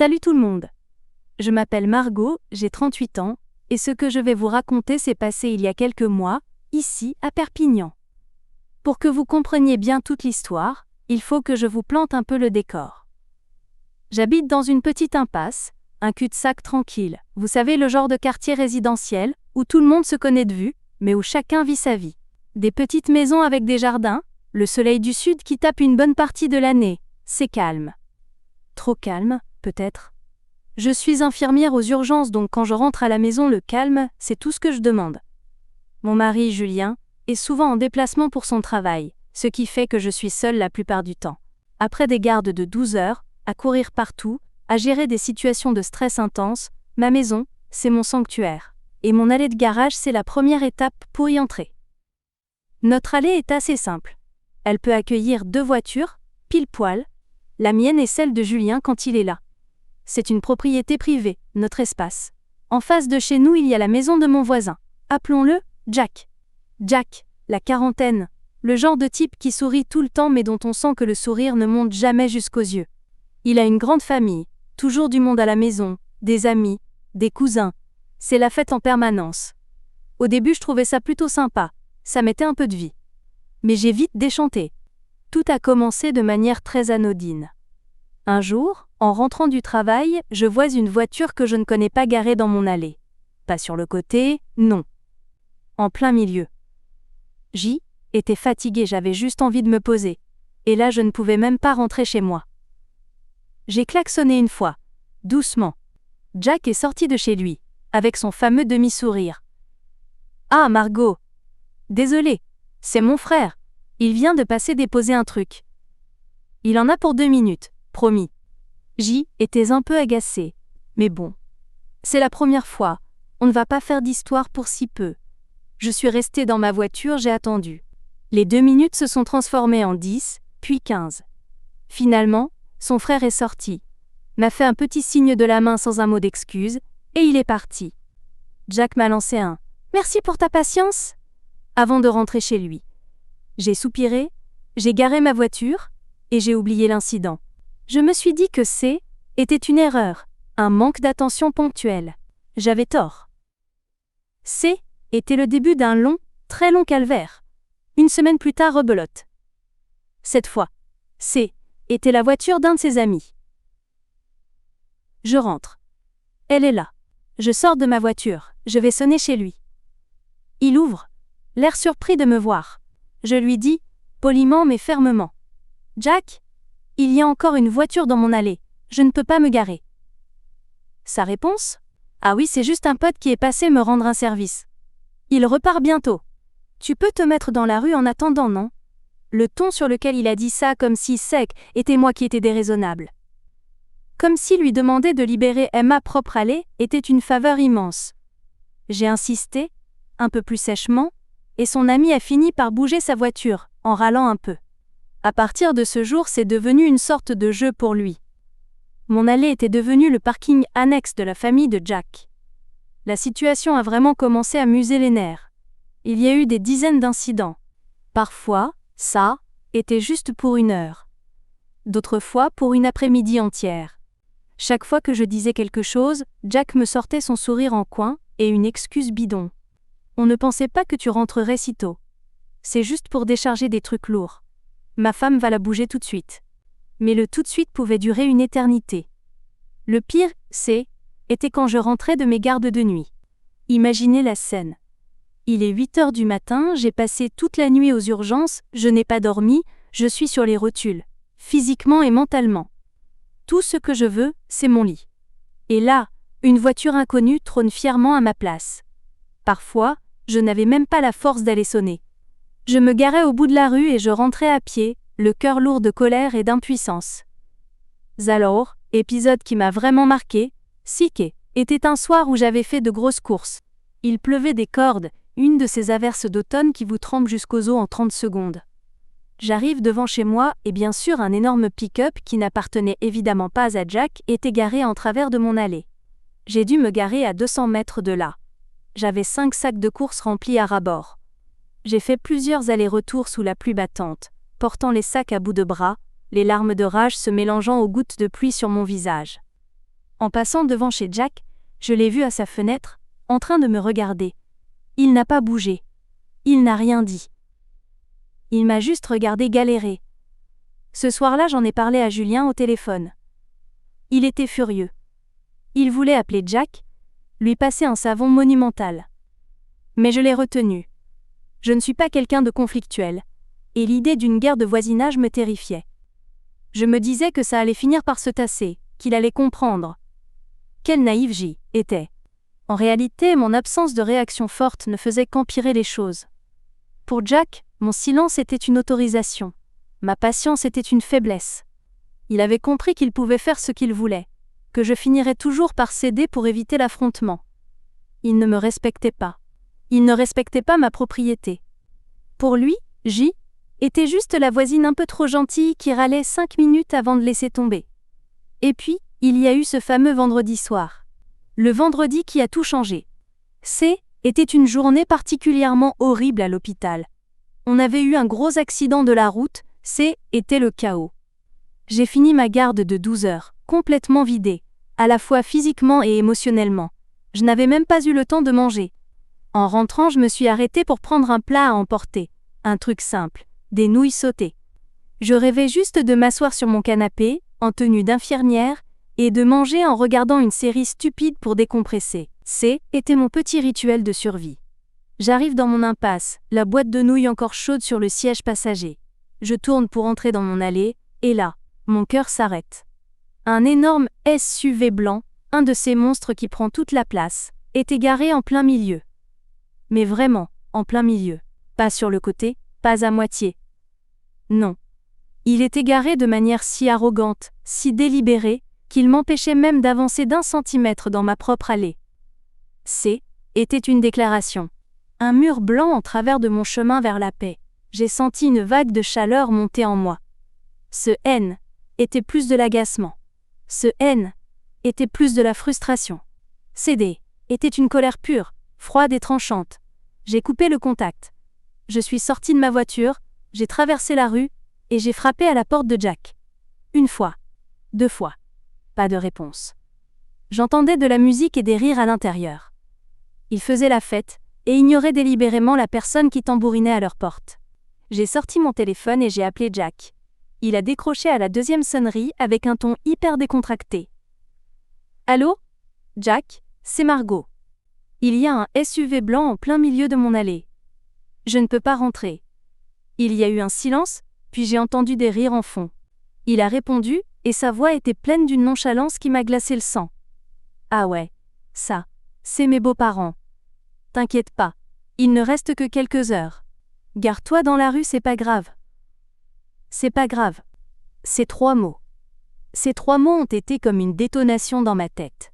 Salut tout le monde. Je m'appelle Margot, j'ai 38 ans, et ce que je vais vous raconter s'est passé il y a quelques mois, ici, à Perpignan. Pour que vous compreniez bien toute l'histoire, il faut que je vous plante un peu le décor. J'habite dans une petite impasse, un cul-de-sac tranquille, vous savez le genre de quartier résidentiel, où tout le monde se connaît de vue, mais où chacun vit sa vie. Des petites maisons avec des jardins, le soleil du sud qui tape une bonne partie de l'année, c'est calme. Trop calme, peut-être. Je suis infirmière aux urgences donc quand je rentre à la maison le calme, c'est tout ce que je demande. Mon mari, Julien, est souvent en déplacement pour son travail, ce qui fait que je suis seule la plupart du temps. Après des gardes de 12 heures, à courir partout, à gérer des situations de stress intense, ma maison, c'est mon sanctuaire. Et mon allée de garage, c'est la première étape pour y entrer. Notre allée est assez simple. Elle peut accueillir 2 voitures, pile poil, la mienne et celle de Julien quand il est là. C'est une propriété privée, notre espace. En face de chez nous, il y a la maison de mon voisin. Appelons-le Jack. Jack, la quarantaine, le genre de type qui sourit tout le temps mais dont on sent que le sourire ne monte jamais jusqu'aux yeux. Il a une grande famille, toujours du monde à la maison, des amis, des cousins. C'est la fête en permanence. Au début, je trouvais ça plutôt sympa, ça mettait un peu de vie. Mais j'ai vite déchanté. Tout a commencé de manière très anodine. Un jour, en rentrant du travail, je vois une voiture que je ne connais pas garée dans mon allée. Pas sur le côté, non. En plein milieu. J'étais fatiguée, j'avais juste envie de me poser. Et là, je ne pouvais même pas rentrer chez moi. J'ai klaxonné une fois, doucement. Jack est sorti de chez lui, avec son fameux demi-sourire. « Ah, Margot! Désolé, c'est mon frère. Il vient de passer déposer un truc. Il en a pour 2 minutes, promis. » J'étais un peu agacée. Mais bon. C'est la première fois. On ne va pas faire d'histoire pour si peu. Je suis restée dans ma voiture, j'ai attendu. Les 2 minutes se sont transformées en 10, puis 15. Finalement, son frère est sorti, m'a fait un petit signe de la main sans un mot d'excuse, et il est parti. Jack m'a lancé un « Merci pour ta patience » avant de rentrer chez lui. J'ai soupiré, j'ai garé ma voiture, et j'ai oublié l'incident. Je me suis dit que était une erreur, un manque d'attention ponctuel. J'avais tort. Était le début d'un long, très long calvaire. Une semaine plus tard, rebelote. Cette fois, était la voiture d'un de ses amis. Je rentre. Elle est là. Je sors de ma voiture, je vais sonner chez lui. Il ouvre, l'air surpris de me voir. Je lui dis, poliment mais fermement. « Jack, il y a encore une voiture dans mon allée, je ne peux pas me garer. » Sa réponse ? Ah oui, c'est juste un pote qui est passé me rendre un service. Il repart bientôt. Tu peux te mettre dans la rue en attendant, non ? Le ton sur lequel il a dit ça comme si était moi qui étais déraisonnable. Comme si lui demander de libérer ma propre allée était une faveur immense. J'ai insisté, un peu plus sèchement, et son ami a fini par bouger sa voiture, en râlant un peu. À partir de ce jour, c'est devenu une sorte de jeu pour lui. Mon allée était devenue le parking annexe de la famille de Jack. La situation a vraiment commencé à m'user les nerfs. Il y a eu des dizaines d'incidents. Parfois, ça était juste pour 1 heure. D'autres fois pour une après-midi entière. Chaque fois que je disais quelque chose, Jack me sortait son sourire en coin et une excuse bidon. On ne pensait pas que tu rentrerais si tôt. C'est juste pour décharger des trucs lourds. Ma femme va la bouger tout de suite. Mais le tout de suite pouvait durer une éternité. Le pire, était quand je rentrais de mes gardes de nuit. Imaginez la scène. Il est 8 heures du matin, j'ai passé toute la nuit aux urgences, je n'ai pas dormi, je suis sur les rotules, physiquement et mentalement. Tout ce que je veux, c'est mon lit. Et là, une voiture inconnue trône fièrement à ma place. Parfois, je n'avais même pas la force d'aller sonner. Je me garais au bout de la rue et je rentrais à pied, le cœur lourd de colère et d'impuissance. Alors, épisode qui m'a vraiment marqué, était un soir où j'avais fait de grosses courses. Il pleuvait des cordes, une de ces averses d'automne qui vous trempent jusqu'aux os en 30 secondes. J'arrive devant chez moi et bien sûr un énorme pick-up qui n'appartenait évidemment pas à Jack était garé en travers de mon allée. J'ai dû me garer à 200 mètres de là. J'avais 5 sacs de courses remplis à ras-bord. J'ai fait plusieurs allers-retours sous la pluie battante, portant les sacs à bout de bras, les larmes de rage se mélangeant aux gouttes de pluie sur mon visage. En passant devant chez Jack, je l'ai vu à sa fenêtre, en train de me regarder. Il n'a pas bougé. Il n'a rien dit. Il m'a juste regardé galérer. Ce soir-là, j'en ai parlé à Julien au téléphone. Il était furieux. Il voulait appeler Jack, lui passer un savon monumental. Mais je l'ai retenu. Je ne suis pas quelqu'un de conflictuel, et l'idée d'une guerre de voisinage me terrifiait. Je me disais que ça allait finir par se tasser, qu'il allait comprendre. Quelle naïve j'y étais. En réalité, mon absence de réaction forte ne faisait qu'empirer les choses. Pour Jack, mon silence était une autorisation. Ma patience était une faiblesse. Il avait compris qu'il pouvait faire ce qu'il voulait, que je finirais toujours par céder pour éviter l'affrontement. Il ne me respectait pas. Il ne respectait pas ma propriété. Pour lui, J était juste la voisine un peu trop gentille qui râlait 5 minutes avant de laisser tomber. Et puis, il y a eu ce fameux vendredi soir. Le vendredi qui a tout changé. C était une journée particulièrement horrible à l'hôpital. On avait eu un gros accident de la route, C était le chaos. J'ai fini ma garde de 12 heures, complètement vidée, à la fois physiquement et émotionnellement. Je n'avais même pas eu le temps de manger. En rentrant, je me suis arrêtée pour prendre un plat à emporter. Un truc simple, des nouilles sautées. Je rêvais juste de m'asseoir sur mon canapé, en tenue d'infirmière, et de manger en regardant une série stupide pour décompresser. C était mon petit rituel de survie. J'arrive dans mon impasse, la boîte de nouilles encore chaude sur le siège passager. Je tourne pour entrer dans mon allée, et là, mon cœur s'arrête. Un énorme SUV blanc, un de ces monstres qui prend toute la place, était garé en plein milieu. Mais vraiment, en plein milieu. Pas sur le côté, pas à moitié. Non. Il était garé de manière si arrogante, si délibérée, qu'il m'empêchait même d'avancer d'1 centimètre dans ma propre allée. C était une déclaration. Un mur blanc en travers de mon chemin vers la paix. J'ai senti une vague de chaleur monter en moi. Ce N était plus de l'agacement. Ce N était plus de la frustration. CD était une colère pure, froide et tranchante. J'ai coupé le contact. Je suis sortie de ma voiture, j'ai traversé la rue, et j'ai frappé à la porte de Jack. 1 fois. 2 fois. Pas de réponse. J'entendais de la musique et des rires à l'intérieur. Ils faisaient la fête, et ignoraient délibérément la personne qui tambourinait à leur porte. J'ai sorti mon téléphone et j'ai appelé Jack. Il a décroché à la 2e sonnerie avec un ton hyper décontracté. Allô ? Jack, c'est Margot. Il y a un SUV blanc en plein milieu de mon allée. Je ne peux pas rentrer. Il y a eu un silence, puis j'ai entendu des rires en fond. Il a répondu, et sa voix était pleine d'une nonchalance qui m'a glacé le sang. Ah ouais, ça, c'est mes beaux-parents. T'inquiète pas, il ne reste que quelques heures. Gare-toi dans la rue, c'est pas grave. C'est pas grave. Ces 3 mots. Ces 3 mots ont été comme une détonation dans ma tête.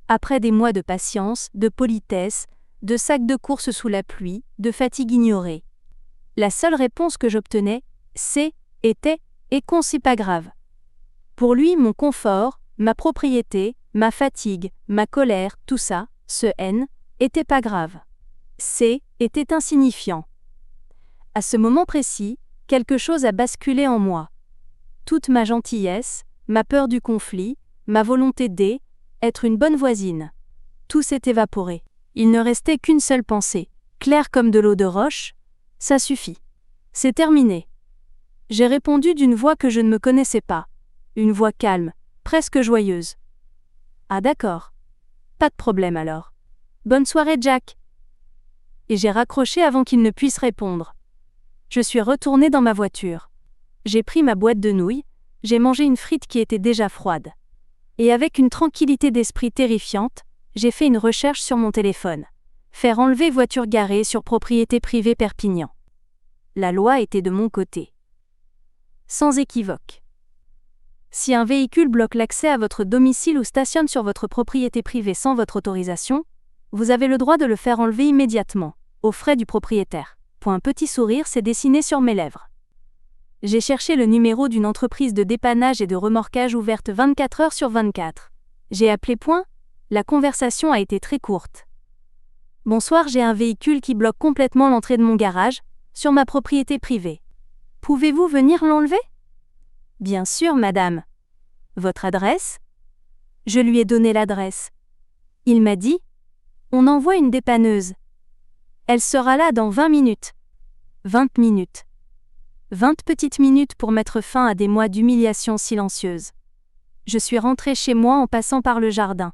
Après des mois de patience, de politesse, de sacs de course sous la pluie, de fatigue ignorée. La seule réponse que j'obtenais, était « et qu'on c'est pas grave ». Pour lui, mon confort, ma propriété, ma fatigue, ma colère, tout ça, ce N, était pas grave. C était insignifiant. À ce moment précis, quelque chose a basculé en moi. Toute ma gentillesse, ma peur du conflit, ma volonté d'être une bonne voisine. Tout s'est évaporé. Il ne restait qu'une seule pensée, claire comme de l'eau de roche. Ça suffit. C'est terminé. J'ai répondu d'une voix que je ne me connaissais pas. Une voix calme, presque joyeuse. Ah d'accord. Pas de problème alors. Bonne soirée Jack. Et j'ai raccroché avant qu'il ne puisse répondre. Je suis retournée dans ma voiture. J'ai pris ma boîte de nouilles, j'ai mangé une frite qui était déjà froide. Et avec une tranquillité d'esprit terrifiante, j'ai fait une recherche sur mon téléphone. Faire enlever voiture garée sur propriété privée Perpignan. La loi était de mon côté. Sans équivoque. Si un véhicule bloque l'accès à votre domicile ou stationne sur votre propriété privée sans votre autorisation, vous avez le droit de le faire enlever immédiatement, aux frais du propriétaire. Un petit sourire s'est dessiné sur mes lèvres. J'ai cherché le numéro d'une entreprise de dépannage et de remorquage ouverte 24 heures sur 24. J'ai appelé. La conversation a été très courte. Bonsoir, j'ai un véhicule qui bloque complètement l'entrée de mon garage, sur ma propriété privée. Pouvez-vous venir l'enlever ? Bien sûr, madame. Votre adresse ? Je lui ai donné l'adresse. Il m'a dit: on envoie une dépanneuse. Elle sera là dans 20 minutes. 20 minutes. 20 petites minutes pour mettre fin à des mois d'humiliation silencieuse. Je suis rentrée chez moi en passant par le jardin.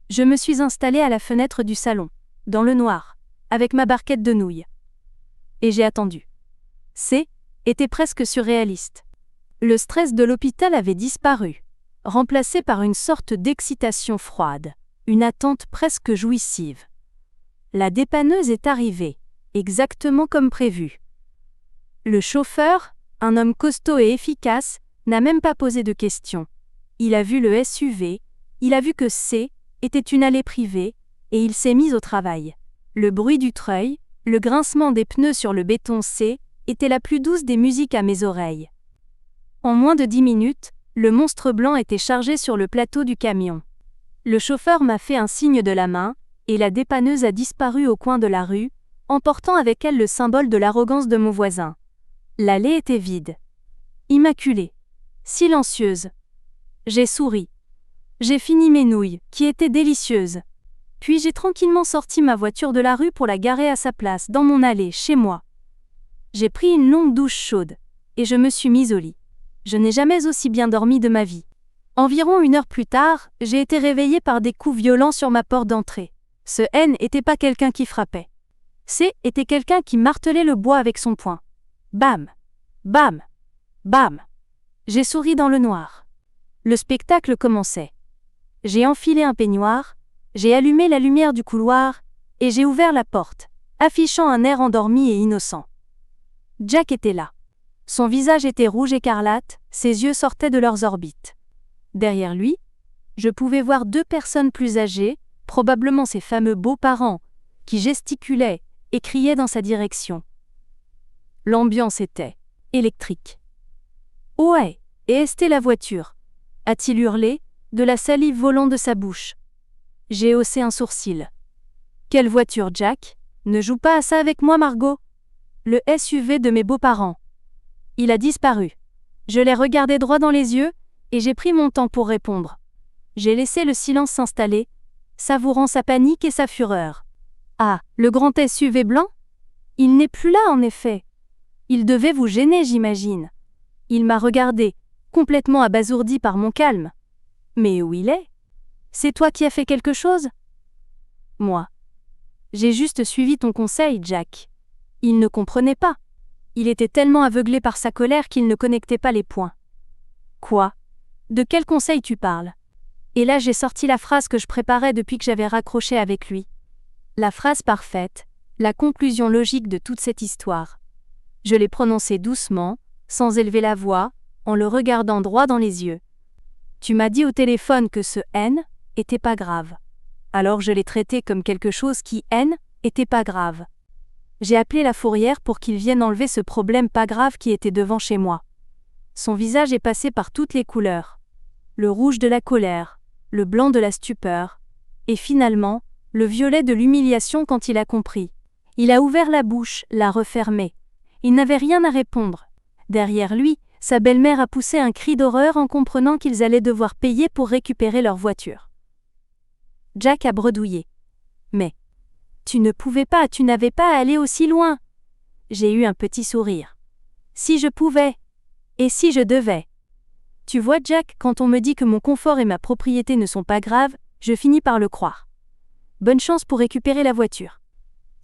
Je me suis installée à la fenêtre du salon, dans le noir, avec ma barquette de nouilles. Et j'ai attendu. Était presque surréaliste. Le stress de l'hôpital avait disparu, remplacé par une sorte d'excitation froide, une attente presque jouissive. La dépanneuse est arrivée, exactement comme prévu. Le chauffeur, un homme costaud et efficace, n'a même pas posé de questions. Il a vu le SUV, il a vu que était une allée privée, et il s'est mis au travail. Le bruit du treuil, le grincement des pneus sur le béton était la plus douce des musiques à mes oreilles. En moins de 10 minutes, le monstre blanc était chargé sur le plateau du camion. Le chauffeur m'a fait un signe de la main, et la dépanneuse a disparu au coin de la rue, emportant avec elle le symbole de l'arrogance de mon voisin. L'allée était vide. Immaculée. Silencieuse. J'ai souri. J'ai fini mes nouilles, qui étaient délicieuses. Puis j'ai tranquillement sorti ma voiture de la rue pour la garer à sa place, dans mon allée, chez moi. J'ai pris une longue douche chaude, et je me suis mise au lit. Je n'ai jamais aussi bien dormi de ma vie. Environ 1 heure plus tard, j'ai été réveillée par des coups violents sur ma porte d'entrée. Ce n'était pas quelqu'un qui frappait. Était quelqu'un qui martelait le bois avec son poing. Bam! Bam! Bam! J'ai souri dans le noir. Le spectacle commençait. J'ai enfilé un peignoir, j'ai allumé la lumière du couloir, et j'ai ouvert la porte, affichant un air endormi et innocent. Jack était là. Son visage était rouge écarlate, ses yeux sortaient de leurs orbites. Derrière lui, je pouvais voir 2 personnes plus âgées, probablement ses fameux beaux-parents, qui gesticulaient et criaient dans sa direction. L'ambiance était électrique. « Ouais, et est-ce la voiture ?» a-t-il hurlé, de la salive volant de sa bouche. J'ai haussé un sourcil. « Quelle voiture, Jack ? Ne joue pas à ça avec moi, Margot !» Le SUV de mes beaux-parents. Il a disparu. Je l'ai regardé droit dans les yeux, et j'ai pris mon temps pour répondre. J'ai laissé le silence s'installer, savourant sa panique et sa fureur. Ah, le grand SUV blanc ? Il n'est plus là, en effet. Il devait vous gêner, j'imagine. Il m'a regardé, complètement abasourdi par mon calme. Mais où il est ? C'est toi qui as fait quelque chose ? Moi. J'ai juste suivi ton conseil, Jack. Il ne comprenait pas. Il était tellement aveuglé par sa colère qu'il ne connectait pas les points. Quoi ? De quel conseil tu parles ? Et là j'ai sorti la phrase que je préparais depuis que j'avais raccroché avec lui. La phrase parfaite, la conclusion logique de toute cette histoire. Je l'ai prononcée doucement, sans élever la voix, en le regardant droit dans les yeux. Tu m'as dit au téléphone que ce était pas grave. Alors je l'ai traité comme quelque chose qui était pas grave. J'ai appelé la fourrière pour qu'il vienne enlever ce problème pas grave qui était devant chez moi. Son visage est passé par toutes les couleurs. Le rouge de la colère, le blanc de la stupeur, et finalement, le violet de l'humiliation quand il a compris. Il a ouvert la bouche, l'a refermée. Il n'avait rien à répondre. Derrière lui, sa belle-mère a poussé un cri d'horreur en comprenant qu'ils allaient devoir payer pour récupérer leur voiture. Jack a bredouillé. Mais tu n'avais pas à aller aussi loin. J'ai eu un petit sourire. Si je pouvais. Et si je devais. Tu vois, Jack, quand on me dit que mon confort et ma propriété ne sont pas graves, je finis par le croire. Bonne chance pour récupérer la voiture.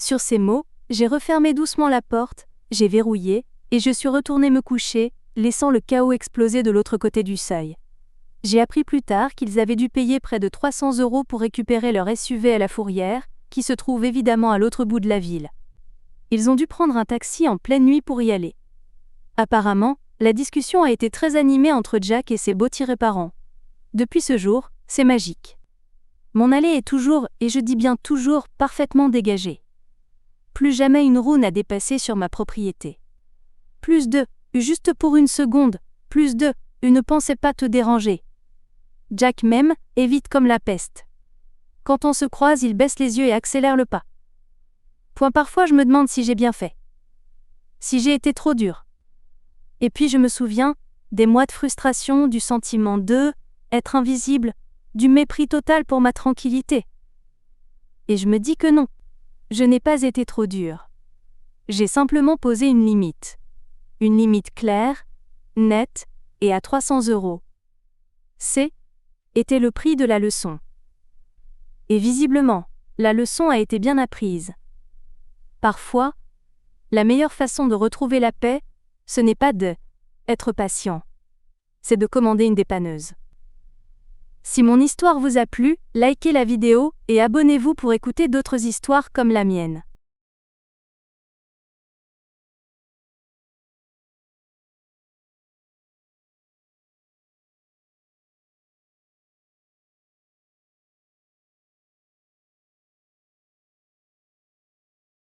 Sur ces mots, j'ai refermé doucement la porte, j'ai verrouillé, et je suis retournée me coucher, laissant le chaos exploser de l'autre côté du seuil. J'ai appris plus tard qu'ils avaient dû payer près de 300 € pour récupérer leur SUV à la fourrière, qui se trouve évidemment à l'autre bout de la ville. Ils ont dû prendre un taxi en pleine nuit pour y aller. Apparemment, la discussion a été très animée entre Jack et ses beaux-parents. Depuis ce jour, c'est magique. Mon allée est toujours, et je dis bien toujours, parfaitement dégagée. Plus jamais une roue n'a dépassé sur ma propriété. Plus de, juste pour une seconde, plus de, ne pensez pas te déranger. Jack m'aime, est vite comme la peste. Quand on se croise, il baisse les yeux et accélère le pas. Parfois je me demande si j'ai bien fait. Si j'ai été trop dur. Et puis je me souviens, des mois de frustration, du sentiment de être invisible, du mépris total pour ma tranquillité. Et je me dis que non. Je n'ai pas été trop dur. J'ai simplement posé une limite. Une limite claire, nette, et à 300 €. Était le prix de la leçon. Et visiblement, la leçon a été bien apprise. Parfois, la meilleure façon de retrouver la paix, ce n'est pas être patient. C'est de commander une dépanneuse. Si mon histoire vous a plu, likez la vidéo et abonnez-vous pour écouter d'autres histoires comme la mienne.